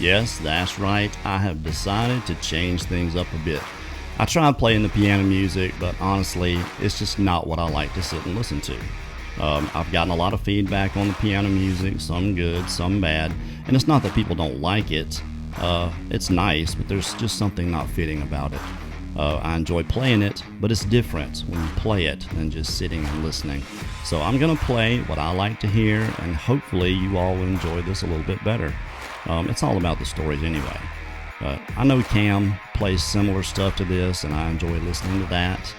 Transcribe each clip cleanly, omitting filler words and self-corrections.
Yes, that's right. I have decided to change things up a bit. I tried playing the piano music, but honestly, it's just not what I like to sit and listen to. I've gotten a lot of feedback on the piano music, some good, some bad, and it's not that people don't like it. It's nice, but there's just something not fitting about it. I enjoy playing it, but it's different when you play it than just sitting and listening. So I'm going to play what I like to hear, and hopefully you all will enjoy this a little bit better. It's all about the stories anyway. I know Cam plays similar stuff to this, and I enjoy listening to that.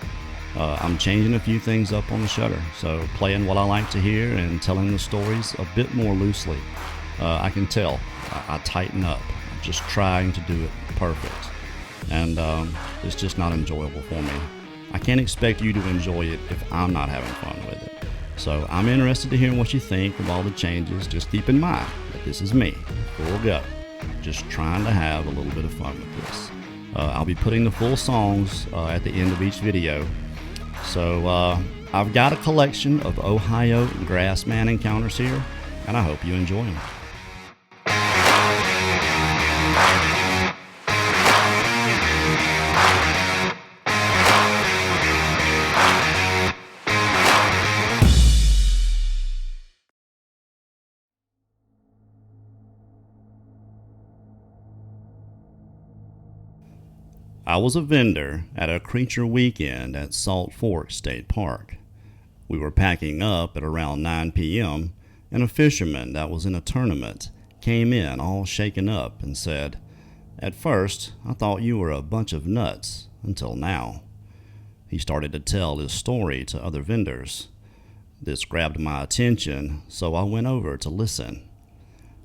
I'm changing a few things up on the Shudder, so playing what I like to hear and telling the stories a bit more loosely. I can tell I tighten up. I'm just trying to do it perfect, and it's just not enjoyable for me. I can't expect you to enjoy it if I'm not having fun with it. So I'm interested to hear what you think of all the changes. Just keep in mind that this is me, full go, just trying to have a little bit of fun with this. I'll be putting the full songs at the end of each video. So I've got a collection of Ohio Grassman encounters here, and I hope you enjoy them. I was a vendor at a creature weekend at Salt Fork State Park. We were packing up at around 9 p.m., and a fisherman that was in a tournament came in all shaken up and said, "At first, I thought you were a bunch of nuts, until now." He started to tell his story to other vendors. This grabbed my attention, so I went over to listen.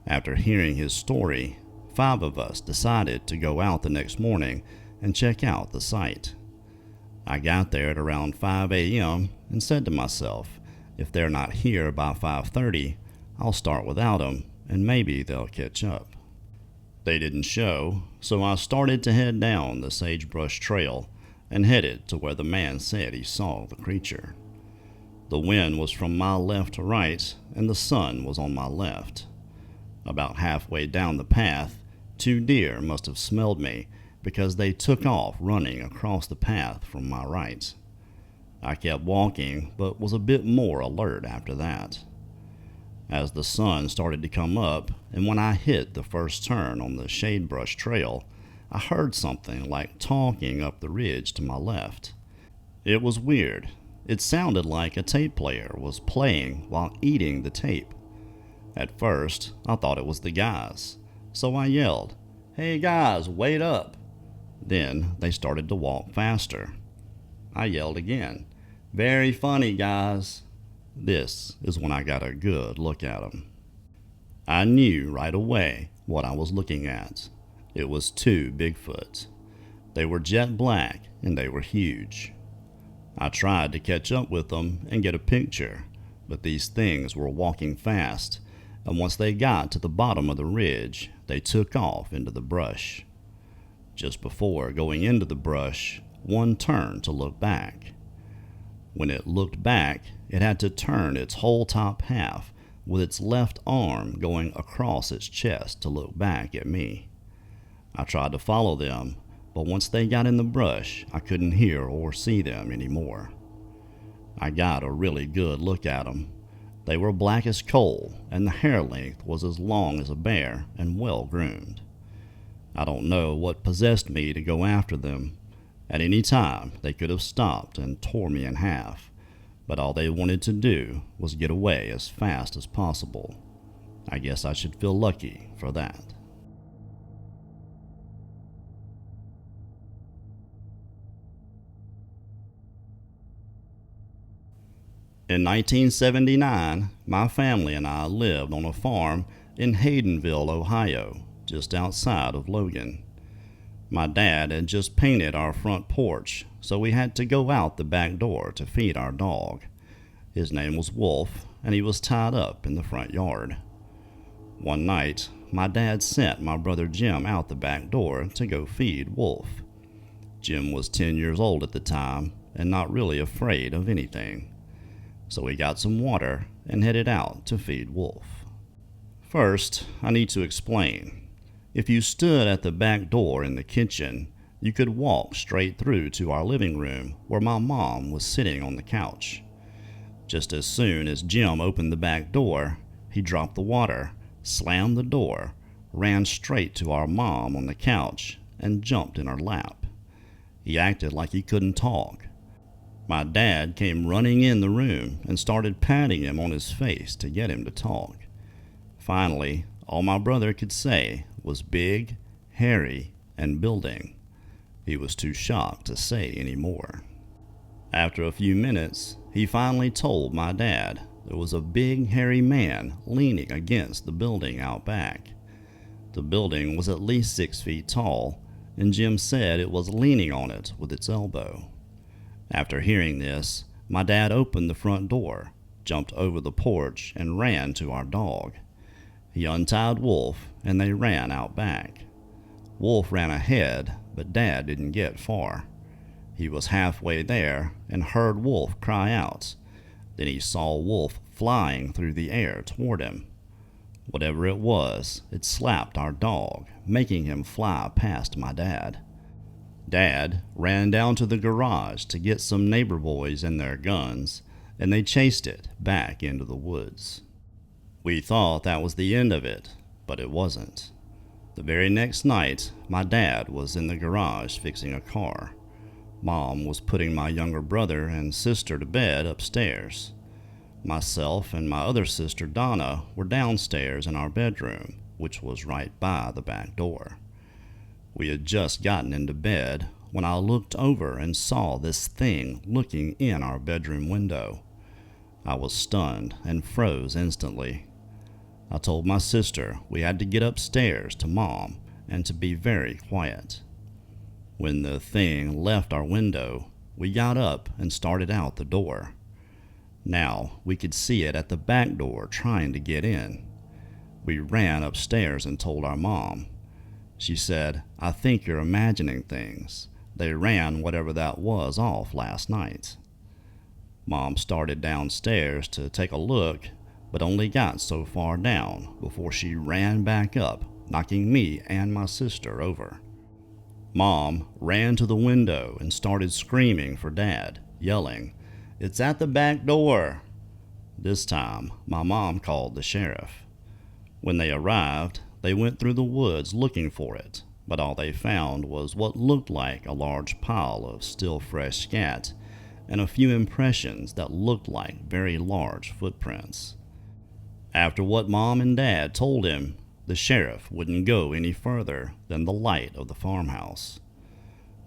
After hearing his story, 5 of us decided to go out the next morning and check out the site. I got there at around 5 a.m. and said to myself, if they're not here by 5:30, I'll start without them and maybe they'll catch up. They didn't show, so I started to head down the sagebrush trail and headed to where the man said he saw the creature. The wind was from my left to right and the sun was on my left. About halfway down the path, 2 deer must have smelled me because they took off running across the path from my right. I kept walking, but was a bit more alert after that. As the sun started to come up, and when I hit the first turn on the shadebrush trail, I heard something like talking up the ridge to my left. It was weird. It sounded like a tape player was playing while eating the tape. At first, I thought it was the guys, so I yelled, "Hey guys, wait up!" Then they started to walk faster. I yelled again, "Very funny, guys." This is when I got a good look at them. I knew right away what I was looking at. It was 2 Bigfoots. They were jet black and they were huge. I tried to catch up with them and get a picture, but these things were walking fast, and once they got to the bottom of the ridge, they took off into the brush. Just before going into the brush, one turned to look back. When it looked back, it had to turn its whole top half with its left arm going across its chest to look back at me. I tried to follow them, but once they got in the brush, I couldn't hear or see them anymore. I got a really good look at them. They were black as coal, and the hair length was as long as a bear and well groomed. I don't know what possessed me to go after them. At any time, they could have stopped and tore me in half, but all they wanted to do was get away as fast as possible. I guess I should feel lucky for that. In 1979, my family and I lived on a farm in Haydenville, Ohio, just outside of Logan. My dad had just painted our front porch, so we had to go out the back door to feed our dog. His name was Wolf, and he was tied up in the front yard. One night, my dad sent my brother Jim out the back door to go feed Wolf. Jim was 10 years old at the time and not really afraid of anything. So he got some water and headed out to feed Wolf. First, I need to explain. If you stood at the back door in the kitchen, you could walk straight through to our living room where my mom was sitting on the couch. Just as soon as Jim opened the back door, he dropped the water, slammed the door, ran straight to our mom on the couch, and jumped in her lap. He acted like he couldn't talk. My dad came running in the room and started patting him on his face to get him to talk. Finally, all my brother could say was big, hairy, and building. He was too shocked to say any more. After a few minutes, he finally told my dad there was a big, hairy man leaning against the building out back. The building was at least 6 feet tall, and Jim said it was leaning on it with its elbow. After hearing this, my dad opened the front door, jumped over the porch, and ran to our dog. He untied Wolf, and they ran out back. Wolf ran ahead, but Dad didn't get far. He was halfway there and heard Wolf cry out. Then he saw Wolf flying through the air toward him. Whatever it was, it slapped our dog, making him fly past my dad. Dad ran down to the garage to get some neighbor boys and their guns, and they chased it back into the woods. We thought that was the end of it, but it wasn't. The very next night, my dad was in the garage fixing a car. Mom was putting my younger brother and sister to bed upstairs. Myself and my other sister Donna were downstairs in our bedroom, which was right by the back door. We had just gotten into bed when I looked over and saw this thing looking in our bedroom window. I was stunned and froze instantly. I told my sister we had to get upstairs to Mom and to be very quiet. When the thing left our window, we got up and started out the door. Now we could see it at the back door trying to get in. We ran upstairs and told our mom. She said, "I think you're imagining things. They ran whatever that was off last night." Mom started downstairs to take a look, but only got so far down before she ran back up, knocking me and my sister over. Mom ran to the window and started screaming for Dad, yelling, "It's at the back door!" This time, my mom called the sheriff. When they arrived, they went through the woods looking for it, but all they found was what looked like a large pile of still fresh scat and a few impressions that looked like very large footprints. After what Mom and Dad told him, the sheriff wouldn't go any further than the light of the farmhouse.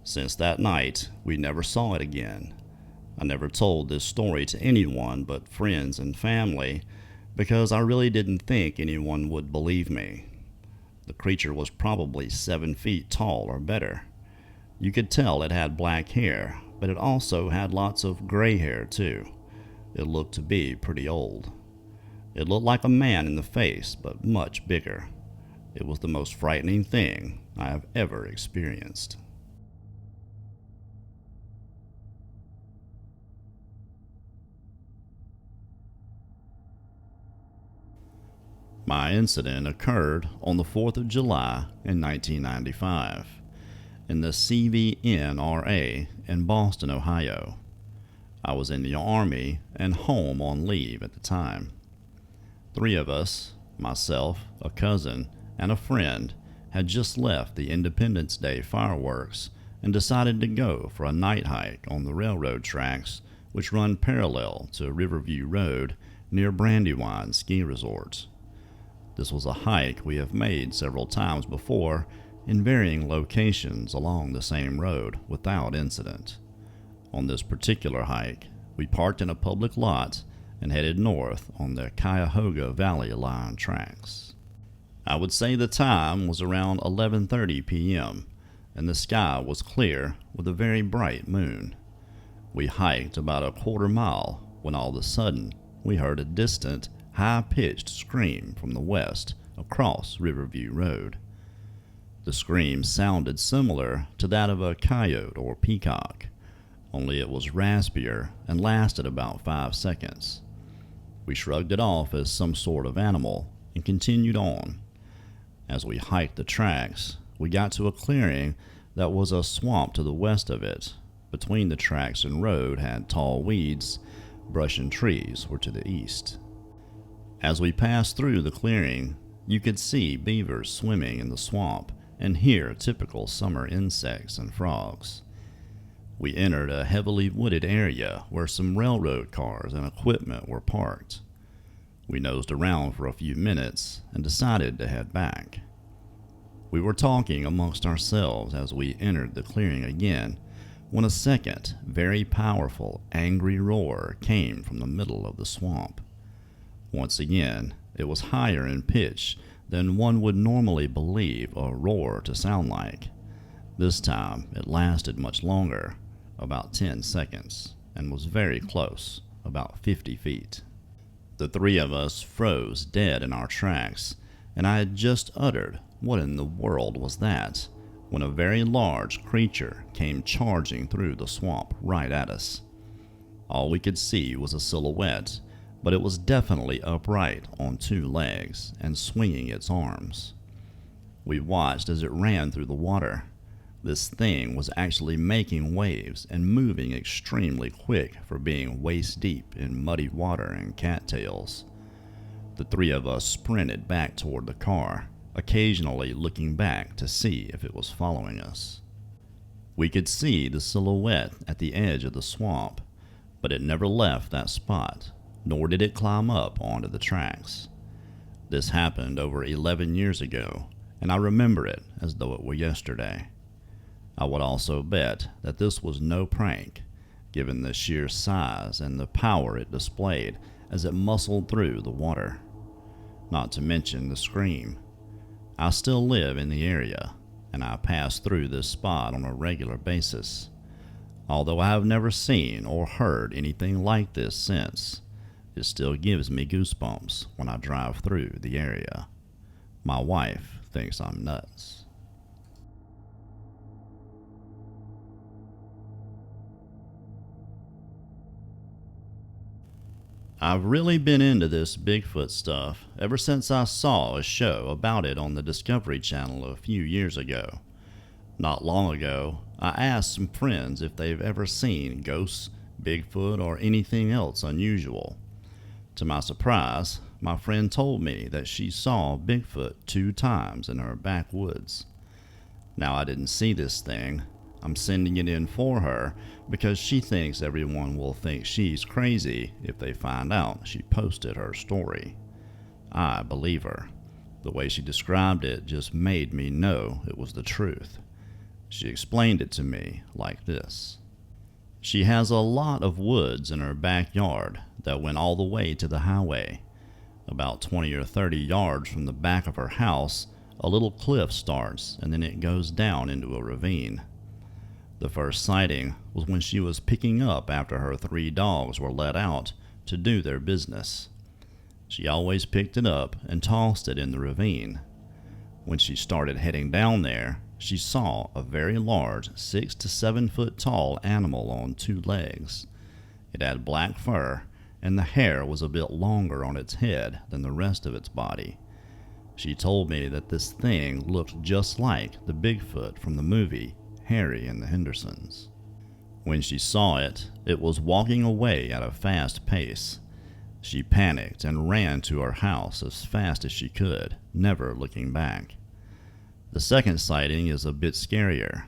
Since that night, we never saw it again. I never told this story to anyone but friends and family because I really didn't think anyone would believe me. The creature was probably 7 feet tall or better. You could tell it had black hair, but it also had lots of gray hair too. It looked to be pretty old. It looked like a man in the face, but much bigger. It was the most frightening thing I have ever experienced. My incident occurred on the 4th of July in 1995 in the CVNRA in Boston, Ohio. I was in the Army and home on leave at the time. 3 of us, myself, a cousin, and a friend, had just left the Independence Day fireworks and decided to go for a night hike on the railroad tracks which run parallel to Riverview Road near Brandywine Ski Resort. This was a hike we have made several times before in varying locations along the same road without incident. On this particular hike, we parked in a public lot and headed north on the Cuyahoga Valley Line tracks. I would say the time was around 11:30 p.m., and the sky was clear with a very bright moon. We hiked about a quarter mile when all of a sudden we heard a distant, high-pitched scream from the west across Riverview Road. The scream sounded similar to that of a coyote or peacock, only it was raspier and lasted about 5 seconds. We shrugged it off as some sort of animal and continued on. As we hiked the tracks, we got to a clearing that was a swamp to the west of it. Between the tracks and road had tall weeds, brush and trees were to the east. As we passed through the clearing, you could see beavers swimming in the swamp and hear typical summer insects and frogs. We entered a heavily wooded area where some railroad cars and equipment were parked. We nosed around for a few minutes and decided to head back. We were talking amongst ourselves as we entered the clearing again when a second, very powerful, angry roar came from the middle of the swamp. Once again, it was higher in pitch than one would normally believe a roar to sound like. This time, it lasted much longer, about 10 seconds, and was very close, about 50 feet. The three of us froze dead in our tracks, and I had just uttered, "What in the world was that?" when a very large creature came charging through the swamp right at us. All we could see was a silhouette, but it was definitely upright on two legs and swinging its arms. We watched as it ran through the water. This thing was actually making waves and moving extremely quick for being waist deep in muddy water and cattails. The three of us sprinted back toward the car, occasionally looking back to see if it was following us. We could see the silhouette at the edge of the swamp, but it never left that spot, nor did it climb up onto the tracks. This happened over 11 years ago, and I remember it as though it were yesterday. I would also bet that this was no prank, given the sheer size and the power it displayed as it muscled through the water. Not to mention the scream. I still live in the area, and I pass through this spot on a regular basis. Although I have never seen or heard anything like this since, it still gives me goosebumps when I drive through the area. My wife thinks I'm nuts. I've really been into this Bigfoot stuff ever since I saw a show about it on the Discovery Channel a few years ago. Not long ago, I asked some friends if they've ever seen ghosts, Bigfoot, or anything else unusual. To my surprise, my friend told me that she saw Bigfoot 2 times in her backwoods. Now, I didn't see this thing. I'm sending it in for her because she thinks everyone will think she's crazy if they find out she posted her story. I believe her. The way she described it just made me know it was the truth. She explained it to me like this. She has a lot of woods in her backyard that went all the way to the highway. About 20 or 30 yards from the back of her house, a little cliff starts and then it goes down into a ravine. The first sighting was when she was picking up after her 3 dogs were let out to do their business. She always picked it up and tossed it in the ravine. When she started heading down there, she saw a very large 6 to 7 foot tall animal on 2 legs. It had black fur, and the hair was a bit longer on its head than the rest of its body. She told me that this thing looked just like the Bigfoot from the movie Harry and the Hendersons. When she saw it, it was walking away at a fast pace. She panicked and ran to her house as fast as she could, never looking back. The second sighting is a bit scarier.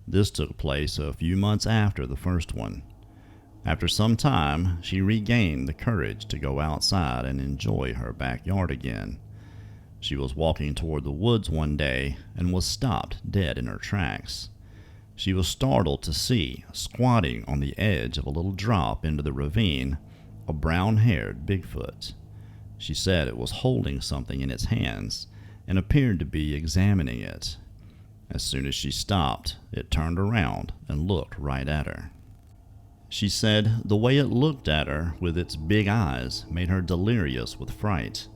This took place a few months after the first one. After some time, she regained the courage to go outside and enjoy her backyard again. She was walking toward the woods one day and was stopped dead in her tracks. She was startled to see, squatting on the edge of a little drop into the ravine, a brown-haired Bigfoot. She said it was holding something in its hands and appeared to be examining it. As soon as she stopped, it turned around and looked right at her. She said the way it looked at her with its big eyes made her delirious with fright.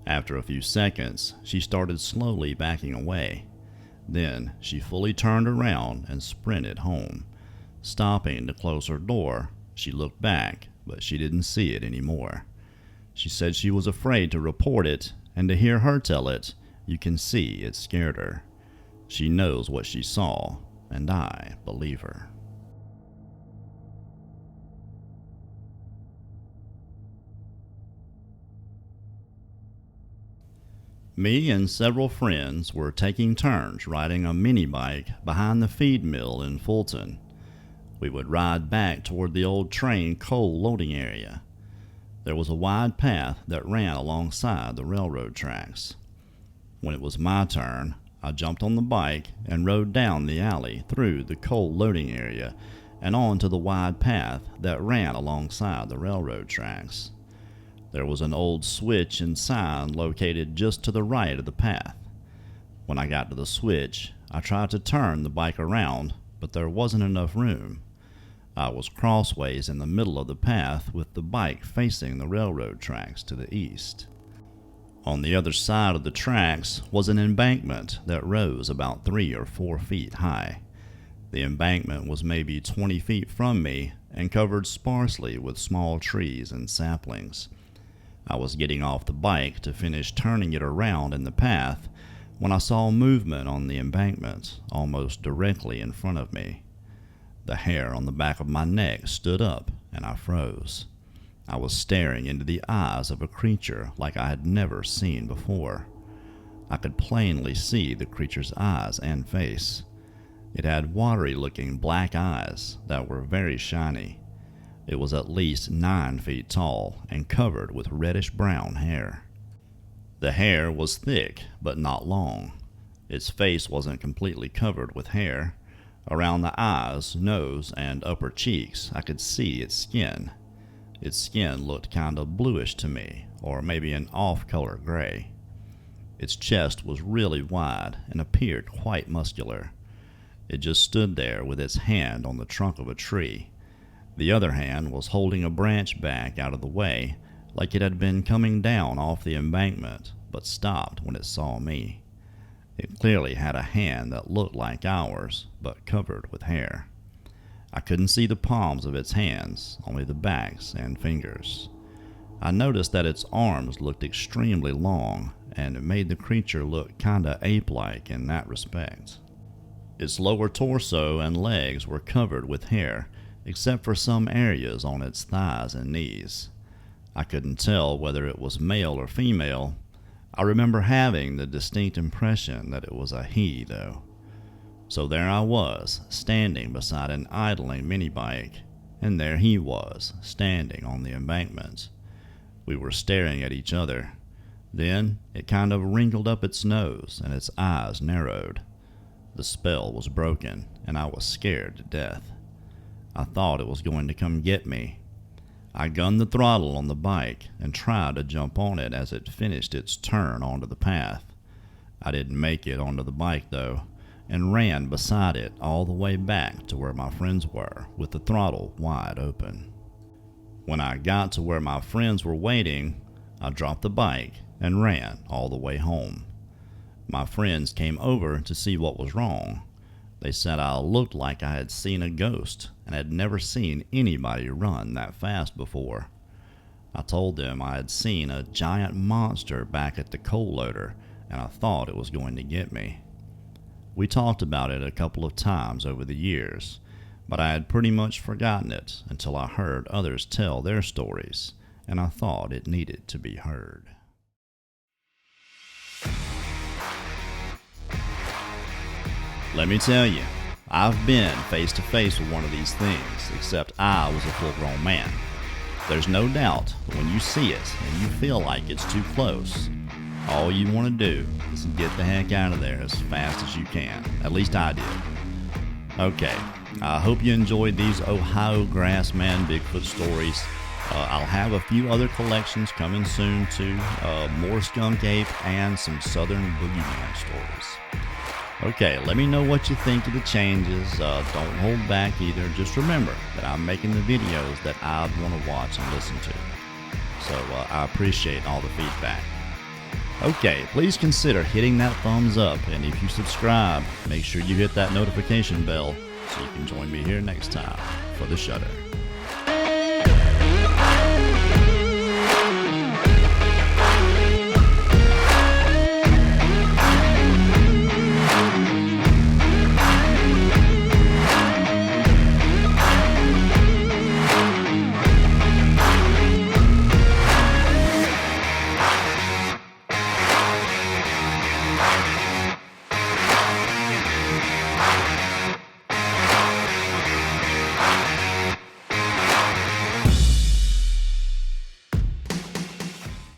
After a few seconds, she started slowly backing away. Then she fully turned around and sprinted home. Stopping to close her door, she looked back, but she didn't see it anymore. She said she was afraid to report it, and to hear her tell it You can see it scared her. She knows what she saw, and I believe her. Me and several friends were taking turns riding a mini bike behind the feed mill in Fulton. We would ride back toward the old train coal loading area. There was a wide path that ran alongside the railroad tracks. When it was my turn, I jumped on the bike and rode down the alley through the coal loading area and onto the wide path that ran alongside the railroad tracks. There was an old switch and sign located just to the right of the path. When I got to the switch, I tried to turn the bike around, but there wasn't enough room. I was crossways in the middle of the path with the bike facing the railroad tracks to the east. On the other side of the tracks was an embankment that rose about 3 or 4 feet high. The embankment was maybe 20 feet from me and covered sparsely with small trees and saplings. I was getting off the bike to finish turning it around in the path when I saw movement on the embankment almost directly in front of me. The hair on the back of my neck stood up and I froze. I was staring into the eyes of a creature like I had never seen before. I could plainly see the creature's eyes and face. It had watery-looking black eyes that were very shiny. It was at least 9 feet tall and covered with reddish-brown hair. The hair was thick but not long. Its face wasn't completely covered with hair. Around the eyes, nose, and upper cheeks, I could see its skin. Its skin looked kind of bluish to me, or maybe an off-color gray. Its chest was really wide and appeared quite muscular. It just stood there with its hand on the trunk of a tree. The other hand was holding a branch back out of the way, like it had been coming down off the embankment, but stopped when it saw me. It clearly had a hand that looked like ours, but covered with hair. I couldn't see the palms of its hands, only the backs and fingers. I noticed that its arms looked extremely long, and it made the creature look kinda ape-like in that respect. Its lower torso and legs were covered with hair, except for some areas on its thighs and knees. I couldn't tell whether it was male or female. I remember having the distinct impression that it was a he, though. So there I was, standing beside an idling mini-bike, and there he was, standing on the embankment. We were staring at each other. Then it kind of wrinkled up its nose, and its eyes narrowed. The spell was broken, and I was scared to death. I thought it was going to come get me. I gunned the throttle on the bike and tried to jump on it as it finished its turn onto the path. I didn't make it onto the bike, though, and ran beside it all the way back to where my friends were, with the throttle wide open. When I got to where my friends were waiting, I dropped the bike and ran all the way home. My friends came over to see what was wrong. They said I looked like I had seen a ghost and had never seen anybody run that fast before. I told them I had seen a giant monster back at the coal loader and I thought it was going to get me. We talked about it a couple of times over the years, but I had pretty much forgotten it until I heard others tell their stories, and I thought it needed to be heard. Let me tell you, I've been face to face with one of these things, except I was a full-grown man. There's no doubt that when you see it and you feel like it's too close, all you want to do is get the heck out of there as fast as you can. At least I did. Okay, I hope you enjoyed these Ohio Grassman Bigfoot stories. I'll have a few other collections coming soon too, more skunk ape and some southern boogeyman stories. Okay, let me know what you think of the changes. Don't hold back either. Just remember that I'm making the videos that I want to watch and listen to. So I appreciate all the feedback. Okay, please consider hitting that thumbs up, and if you subscribe, make sure you hit that notification bell so you can join me here next time for the Shudder.